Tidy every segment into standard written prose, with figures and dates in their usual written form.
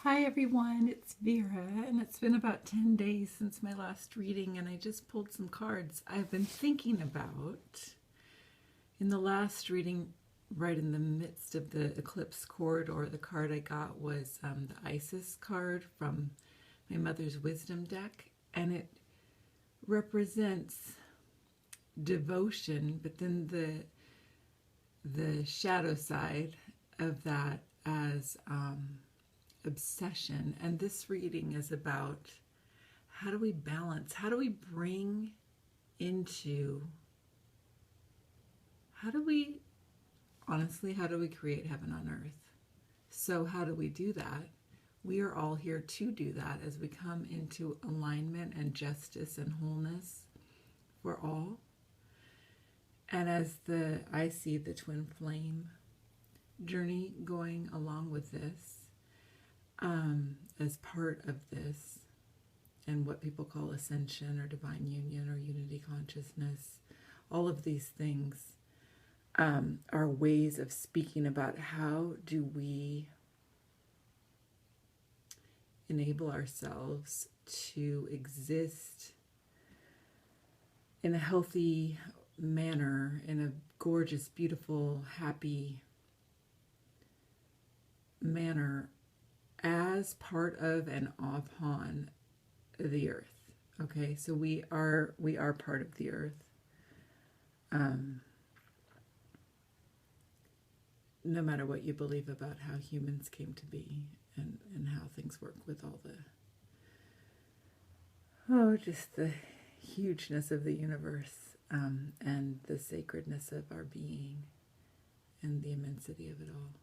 Hi everyone, it's Vera, and it's been about 10 days since my last reading, and I just pulled some cards I've been thinking about. In the last reading, right in the midst of the eclipse corridor, the card I got was the Isis card from my mother's wisdom deck, and it represents devotion, but then the shadow side of that as obsession. And this reading is about how do we balance, how do we bring into, how do we create heaven on earth? So how do we do that? We are all here to do that as we come into alignment and justice and wholeness for all. And as I see the twin flame journey going along with this, as part of this, and what people call ascension or divine union or unity consciousness, all of these things are ways of speaking about how do we enable ourselves to exist in a healthy manner, in a gorgeous, beautiful, happy manner as part of and upon the earth. Okay, so we are part of the earth. No matter what you believe about how humans came to be and how things work with all just the hugeness of the universe, and the sacredness of our being and the immensity of it all.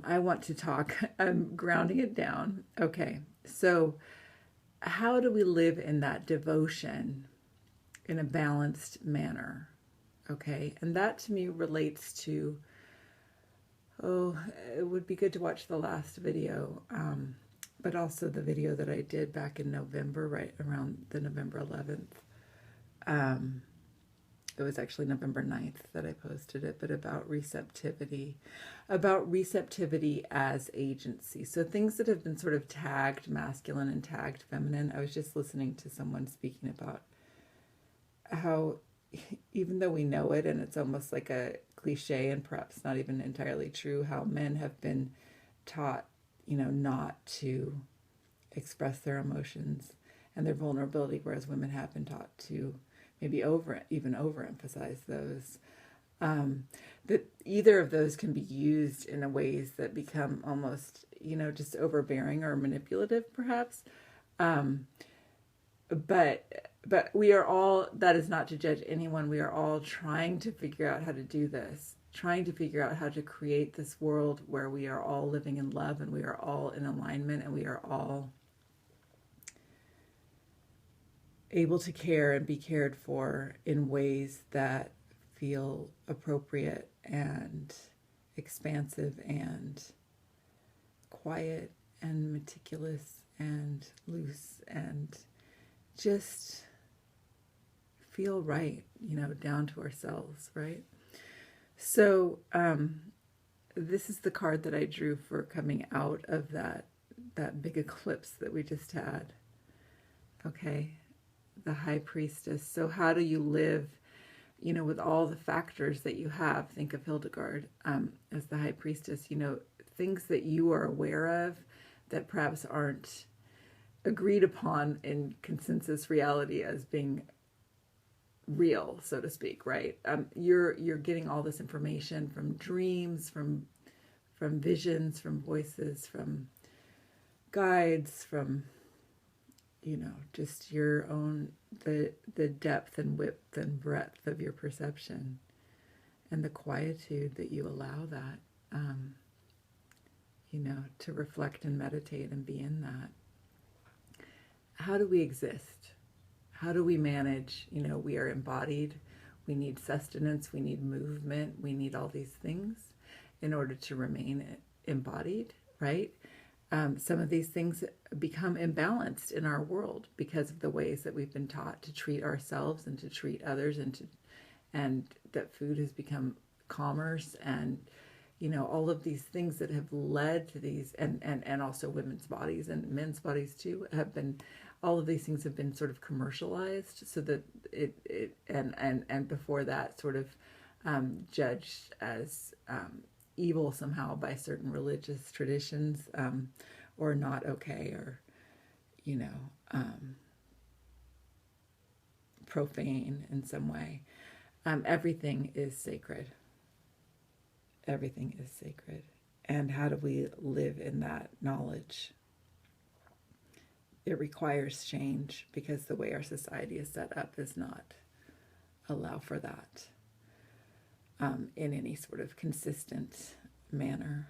I want to talk, I'm grounding it down. Okay, so how do we live in that devotion in a balanced manner? Okay, and that to me relates to, it would be good to watch the last video, but also the video that I did back in November, right around the November 11th. It was actually November 9th that I posted it, but about receptivity as agency. So things that have been sort of tagged masculine and tagged feminine. I was just listening to someone speaking about how, even though we know it, and it's almost like a cliche and perhaps not even entirely true, how men have been taught, not to express their emotions and their vulnerability, whereas women have been taught to maybe even overemphasize those. That either of those can be used in a ways that become almost, just overbearing or manipulative, perhaps. But we are all, that is not to judge anyone. We are all trying to figure out how to do this, trying to figure out how to create this world where we are all living in love and we are all in alignment and we are all able to care and be cared for in ways that feel appropriate and expansive and quiet and meticulous and loose and just feel right, down to ourselves, right? So this is the card that I drew for coming out of that big eclipse that we just had. Okay, the High Priestess. So how do you live, with all the factors that you have? Think of Hildegard as the High Priestess, things that you are aware of that perhaps aren't agreed upon in consensus reality as being real, so to speak, right? You're getting all this information from dreams, from visions, from voices, from guides, from just your own, the depth and width and breadth of your perception and the quietude that you allow that, to reflect and meditate and be in that. How do we exist? How do we manage? We are embodied. We need sustenance. We need movement. We need all these things in order to remain embodied, right? Some of these things become imbalanced in our world because of the ways that we've been taught to treat ourselves and to treat others, and that food has become commerce, and you know, all of these things that have led to these, and also women's bodies and men's bodies too, have been, all of these things have been sort of commercialized, so that and before that sort of judged as evil somehow by certain religious traditions, or not okay, or, you know, profane in some way. Everything is sacred. Everything is sacred. And how do we live in that knowledge? It requires change, because the way our society is set up does not allow for that in any sort of consistent manner.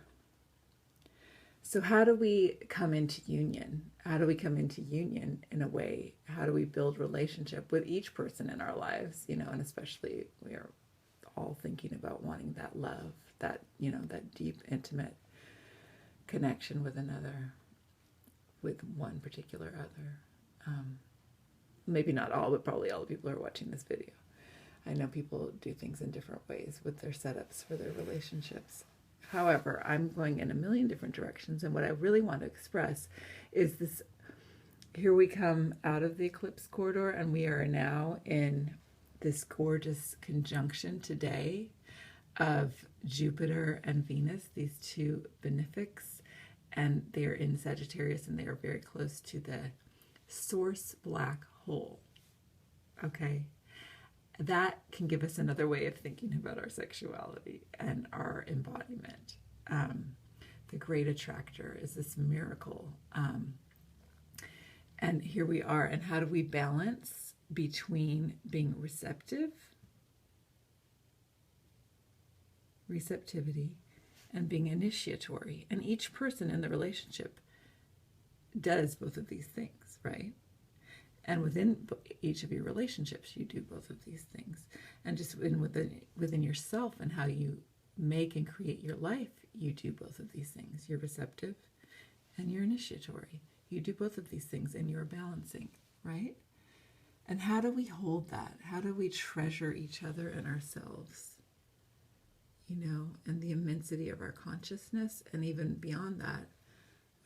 So how do we come into union? How do we come into union in a way? How do we build relationship with each person in our lives? You know, and especially we are all thinking about wanting that love, that, you know, that deep, intimate connection with another, with one particular other. Maybe not all, but probably all the people who are watching this video. I know people do things in different ways with their setups for their relationships. However, I'm going in a million different directions, and what I really want to express is this. Here we come out of the eclipse corridor, and we are now in this gorgeous conjunction today of Jupiter and Venus, these two benefics, and they're in Sagittarius, and they are very close to the source black hole. Okay? That can give us another way of thinking about our sexuality and our embodiment. The great attractor is this miracle. And here we are. And how do we balance between being receptivity, and being initiatory? And each person in the relationship does both of these things, right? And within each of your relationships, you do both of these things. And just within yourself and how you make and create your life, you do both of these things. You're receptive and you're initiatory. You do both of these things, and you're balancing, right? And how do we hold that? How do we treasure each other and ourselves? You know, and the immensity of our consciousness, and even beyond that,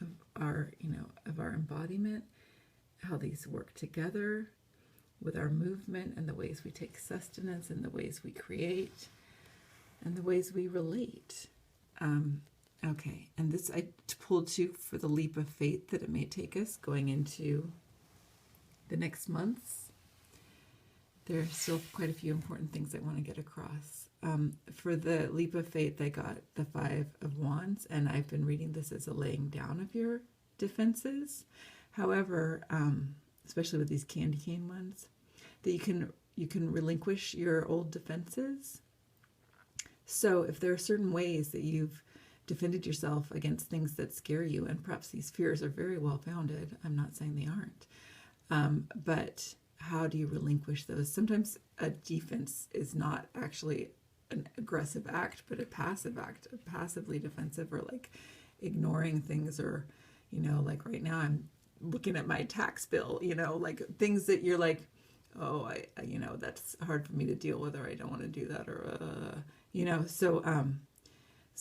of our, you know, of our embodiment, how these work together with our movement, and the ways we take sustenance, and the ways we create, and the ways we relate. Okay, and this I pulled too for the leap of faith that it may take us going into the next months. There are still quite a few important things I want to get across. For the leap of faith, I got the 5 of Wands, and I've been reading this as a laying down of your defenses. However, especially with these candy cane ones, that you can relinquish your old defenses. So if there are certain ways that you've defended yourself against things that scare you, and perhaps these fears are very well founded, I'm not saying they aren't, but how do you relinquish those? Sometimes a defense is not actually an aggressive act, but a passive act, a passively defensive, or like ignoring things, or, you know, like right now I'm looking at my tax bill, you know, like things that you're like, oh, I you know, that's hard for me to deal with, or I don't want to do that, or, you know, so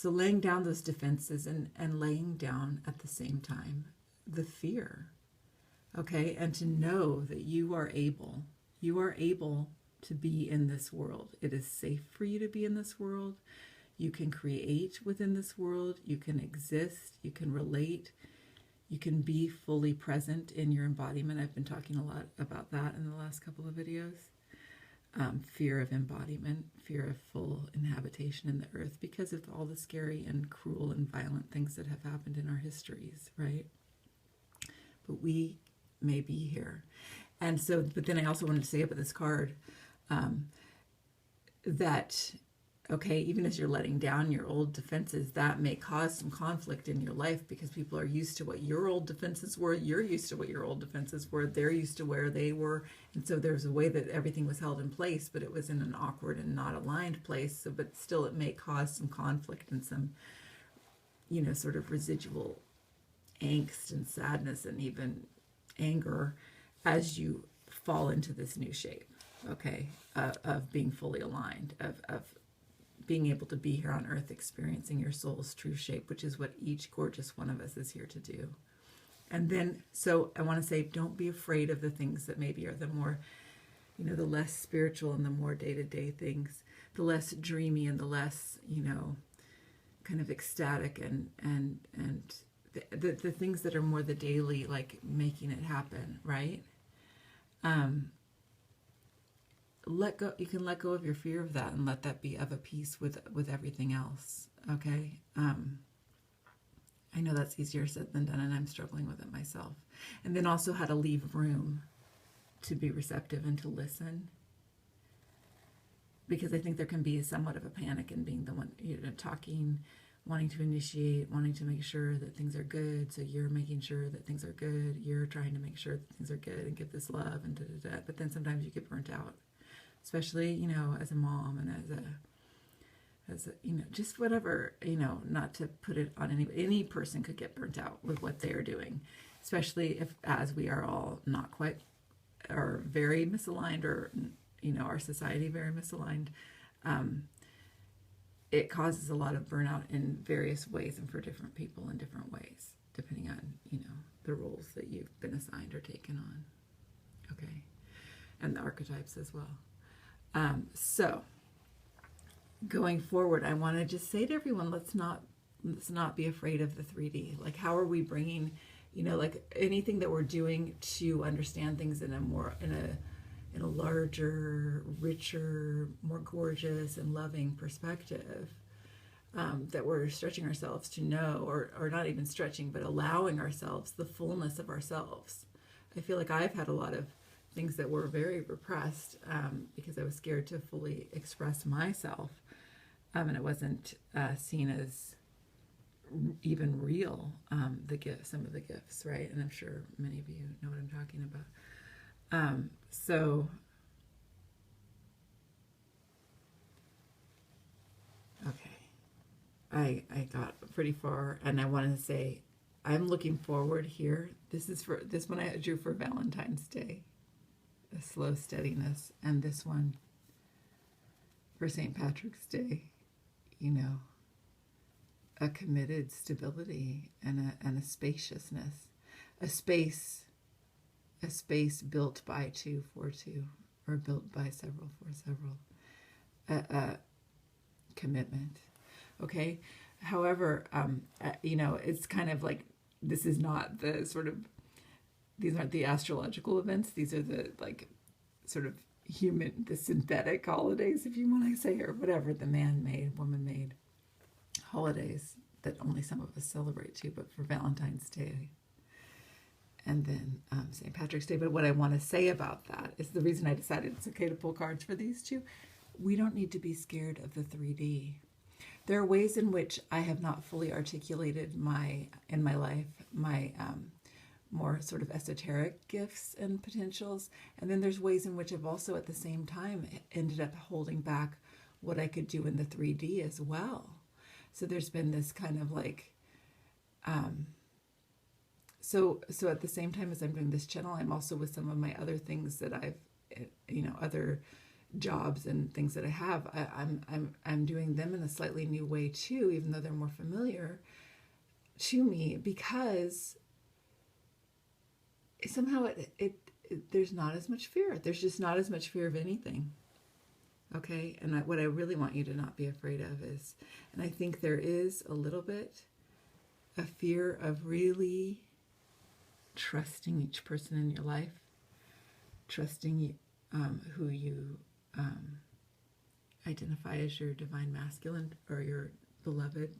laying down those defenses, and laying down at the same time the fear, okay, and to know that you are able to be in this world. It is safe for you to be in this world. You can create within this world. You can exist. You can relate. You can be fully present in your embodiment. I've been talking a lot about that in the last couple of videos. Fear of embodiment, fear of full inhabitation in the earth, because of all the scary and cruel and violent things that have happened in our histories, right? But we may be here. And so, but then I also wanted to say about this card that, okay, even as you're letting down your old defenses, that may cause some conflict in your life, because people are used to what your old defenses were. You're used to what your old defenses were. They're used to where they were. And so there's a way that everything was held in place, but it was in an awkward and not aligned place. So, but still it may cause some conflict and some, you know, sort of residual angst and sadness and even anger as you fall into this new shape, okay, of being fully aligned, of being able to be here on earth, experiencing your soul's true shape, which is what each gorgeous one of us is here to do. And then, so I want to say, don't be afraid of the things that maybe are the more, the less spiritual and the more day-to-day things, the less dreamy and the less, kind of ecstatic and the things that are more the daily, like making it happen, right? Let go. You can let go of your fear of that and let that be of a piece with everything else. Okay. I know that's easier said than done, and I'm struggling with it myself. And then also how to leave room to be receptive and to listen, because I think there can be somewhat of a panic in being the one, talking, wanting to initiate, wanting to make sure that things are good. So you're making sure that things are good. You're trying to make sure that things are good and give this love and da-da-da. But then sometimes you get burnt out, especially, as a mom and as a just whatever, not to put it on any person could get burnt out with what they're doing, especially as we are all not quite, or very misaligned, or, our society very misaligned. It causes a lot of burnout in various ways and for different people in different ways, depending on, the roles that you've been assigned or taken on. Okay. And the archetypes as well. So going forward, I want to just say to everyone, let's not be afraid of the 3D. Like, how are we bringing, like anything that we're doing to understand things in a larger, richer, more gorgeous and loving perspective, that we're stretching ourselves to know, or not even stretching, but allowing ourselves the fullness of ourselves. I feel like I've had a lot of things that were very repressed, because I was scared to fully express myself, and it wasn't seen as even real, some of the gifts, right? And I'm sure many of you know what I'm talking about. So okay, I got pretty far, and I want to say I'm looking forward here. This one I drew for Valentine's Day, a slow steadiness, and this one for St. Patrick's Day, a committed stability and a spaciousness, a space built by two for two, or built by several for several, a commitment. Okay. However, it's kind of like, this is not the these aren't the astrological events. These are the sort of the synthetic holidays, if you want to say, or whatever, the man-made, woman-made holidays that only some of us celebrate too, but for Valentine's Day and then St. Patrick's Day. But what I want to say about that is the reason I decided it's okay to pull cards for these two. We don't need to be scared of the 3D. There are ways in which I have not fully articulated in my life, my more sort of esoteric gifts and potentials. And then there's ways in which I've also at the same time ended up holding back what I could do in the 3D as well. So there's been this kind of so at the same time as I'm doing this channel, I'm also with some of my other things that I've, other jobs and things that I have, I'm doing them in a slightly new way too, even though they're more familiar to me, because somehow there's not as much fear. There's just not as much fear of anything. Okay. And what I really want you to not be afraid of is, and I think there is a little bit a fear of really trusting each person in your life, trusting who you identify as your divine masculine or your beloved,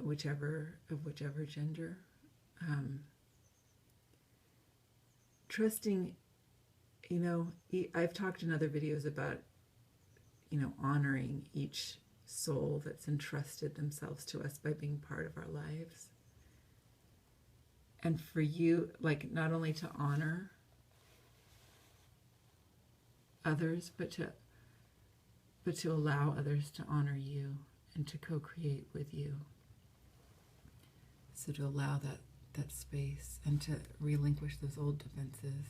whichever gender. Trusting, I've talked in other videos about, honoring each soul that's entrusted themselves to us by being part of our lives. And for you, not only to honor others, but to allow others to honor you and to co-create with you. So to allow that space and to relinquish those old defenses.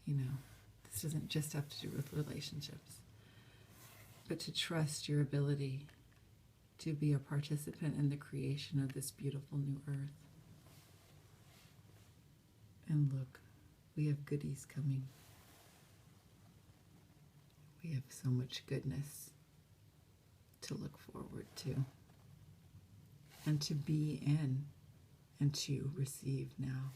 This doesn't just have to do with relationships. but to trust your ability to be a participant in the creation of this beautiful new earth. And look, we have goodies coming. We have so much goodness to look forward to and to be in and to receive now.